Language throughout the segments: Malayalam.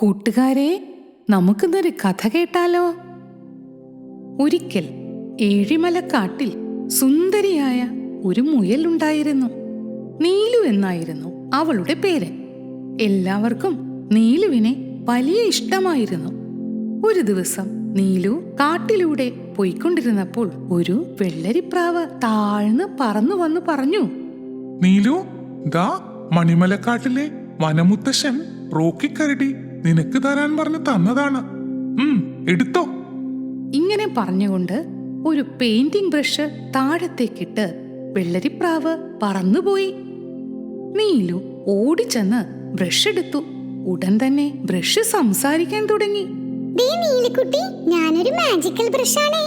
കൂട്ടുകാരെ, നമുക്കിന്നൊരു കഥ കേട്ടാലോ? ഒരിക്കൽ ഏഴിമലക്കാട്ടിൽ സുന്ദരിയായ ഒരു മുയലുണ്ടായിരുന്നു. നീലു എന്നായിരുന്നു അവളുടെ പേര്. എല്ലാവർക്കും നീലുവിനെ വലിയ ഇഷ്ടമായിരുന്നു. ഒരു ദിവസം നീലു കാട്ടിലൂടെ പോയിക്കൊണ്ടിരുന്നപ്പോൾ ഒരു വെള്ളരിപ്രാവ് താഴ്ന്ന് പറന്നു വന്നു പറഞ്ഞു, നീലു, ദാ മണിമലക്കാട്ടിലെ വനമുത്തശ്ശൻ റോക്കിക്കരടി നിനക്ക് തരാൻ പറഞ്ഞു തന്നതാണ്. എടുത്തോ. ഇങ്ങനെ പറഞ്ഞുകൊണ്ട് ഒരു പെയിന്റിംഗ് ബ്രഷ് താഴത്തേക്കിട്ട് വെള്ളരിപ്രാവ് പറന്നുപോയി. നീലു ഓടിച്ചെന്ന് ബ്രഷ് എടുത്തു. ഉടൻ തന്നെ ബ്രഷ് സംസാരിക്കാൻ തുടങ്ങി. ഞാനൊരു മാജിക്കൽ ബ്രഷാണേ.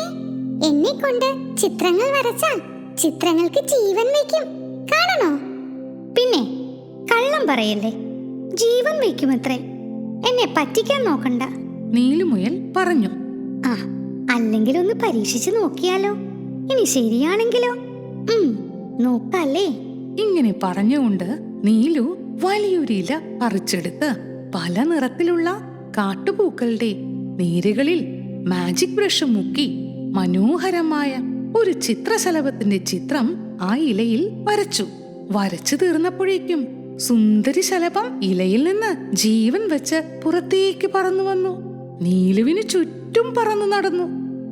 എന്നെ കൊണ്ട് ചിത്രങ്ങൾ വരച്ചാൽ ചിത്രങ്ങൾക്ക് ജീവൻ വയ്ക്കും. കാണണോ? പിന്നെ കള്ളം പറയല്ലേ, ജീവൻ വയ്ക്കുമത്രേ. എന്നെ പറ്റിക്കാൻ നോക്കണ്ട. നീലുമുയൽ പറഞ്ഞു. അല്ലെങ്കിൽ ഒന്ന് പരീക്ഷിച്ച് നോക്കിയാലോ? ഇനി ശരിയാണെങ്കിലോ? നോക്കല്ലേ. ഇങ്ങനെ പറഞ്ഞുകൊണ്ട് നീലു വലിയൊരു ഇല പറിച്ചെടുത്ത് പല നിറത്തിലുള്ള കാട്ടുപൂക്കളുടെ നീരുകളിൽ മാജിക് ബ്രഷ് മുക്കി മനോഹരമായ ഒരു ചിത്രശലഭത്തിന്റെ ചിത്രം ആ ഇലയിൽ വരച്ചു. വരച്ചു തീർന്നപ്പോഴേക്കും സുന്ദരി ശലഭം ഇലയിൽ നിന്ന് ജീവൻ വെച്ച് പുറത്തേക്ക് പറന്നു വന്നു. നീലുവിന് ചുറ്റും പറന്നു നടന്നു.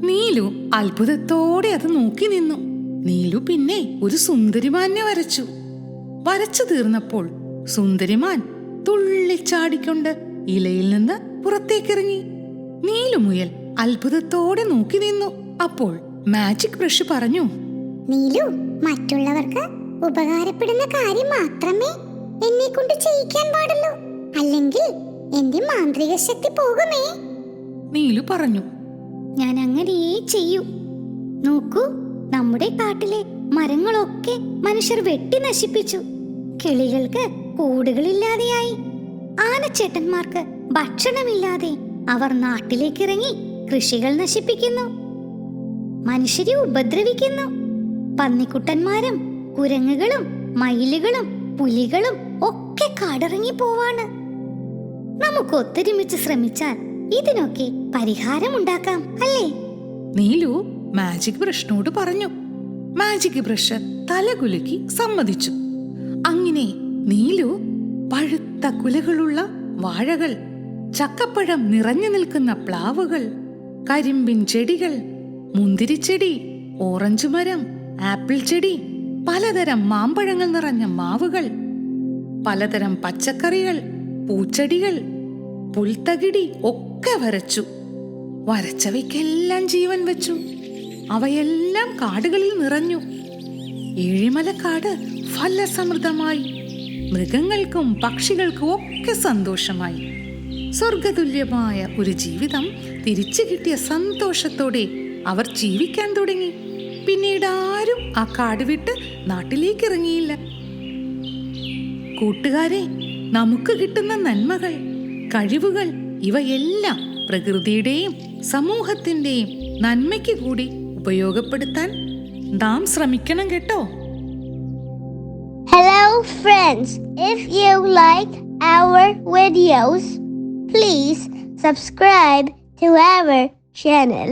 നീലു അത്ഭുതത്തോടെ അത് നോക്കി നിന്നു. നീലു പിന്നെ ഒരു സുന്ദരിമാനെ വരച്ചു. വരച്ചു തീർന്നപ്പോൾ സുന്ദരിമാൻ തുള്ളിച്ചാടിക്കൊണ്ട് ഇലയിൽ നിന്ന് പുറത്തേക്കിറങ്ങി. നീലുമുയൽ അത്ഭുതത്തോടെ നോക്കി നിന്നു. അപ്പോൾ മാജിക് ബ്രഷ് പറഞ്ഞു, നീലു, മറ്റുള്ളവർക്ക് ഉപകാരപ്പെടുന്ന കാര്യം മാത്രമേ എന്നെ കൊണ്ട് ചെയ്യിക്കാൻ പാടുള്ളൂ, അല്ലെങ്കിൽ എന്റെ മാന്ത്രിക ശക്തി പോകുമേ. നീലു പറഞ്ഞു. ഞാൻ അങ്ങനെയേ ചെയ്യൂ. നോക്കൂ, നമ്മുടെ കാട്ടിലെ മരങ്ങളൊക്കെ മനുഷ്യർ വെട്ടി നശിപ്പിച്ചു. കിളികൾക്ക് കൂടുകളില്ലാതെയായി. ആനച്ചേട്ടന്മാർക്ക് ഭക്ഷണമില്ലാതെ അവർ നാട്ടിലേക്കിറങ്ങി കൃഷികൾ നശിപ്പിക്കുന്നു. മനുഷ്യരെ ഉപദ്രവിക്കുന്നു. പന്നിക്കുട്ടന്മാരും കുരങ്ങുകളും മയിലുകളും പുലികളും ഒക്കെ കാടിറങ്ങി പോവാണ്. നമുക്ക് ഒത്തൊരുമിച്ച് ശ്രമിച്ചാൽ ഇതിനൊക്കെ പരിഹാരമുണ്ടാക്കാം, അല്ലേ? നീലു മാജിക് ബ്രഷിനോട് പറഞ്ഞു. മാജിക് ബ്രഷ് തലകുലുക്കി സമ്മതിച്ചു. അങ്ങനെ നീലു പഴുത്ത കുലകളുള്ള വാഴകൾ, ചക്കപ്പഴം നിറഞ്ഞു നിൽക്കുന്ന പ്ലാവുകൾ, കരിമ്പിൻ ചെടികൾ, മുന്തിരിച്ചെടി, ഓറഞ്ച് മരം, ആപ്പിൾ ചെടി, പലതരം മാമ്പഴങ്ങൾ നിറഞ്ഞ മാവുകൾ, പലതരം പച്ചക്കറികൾ, പൂച്ചെടികൾ, പുൽത്തകിടി ഒക്കെ വരച്ചു. വരച്ചവയ്ക്കെല്ലാം ജീവൻ വെച്ചു. അവയെല്ലാം കാടുകളിൽ നിറഞ്ഞു. ഏഴിമലക്കാട് ഫലസമൃദ്ധമായി. മൃഗങ്ങൾക്കും പക്ഷികൾക്കും ഒക്കെ സന്തോഷമായി. സ്വർഗതുല്യമായ ഒരു ജീവിതം തിരിച്ചു കിട്ടിയ സന്തോഷത്തോടെ അവർ ജീവിക്കാൻ തുടങ്ങി. പിന്നീട് ആരും ആ കാട് വിട്ട് നാട്ടിലേക്ക് ഇറങ്ങിയില്ല. കൂട്ടുകാരെ, നമുക്ക് കിട്ടുന്ന നന്മകൾ, കഴിവുകൾ ഇവയെല്ലാം പ്രകൃതിയുടെയും സമൂഹത്തിന്റെയും നന്മയ്ക്ക് കൂടി ഉപയോഗപ്പെടുത്താൻ നാം ശ്രമിക്കണം കേട്ടോ. Hello friends, if you like our videos, please subscribe to our channel.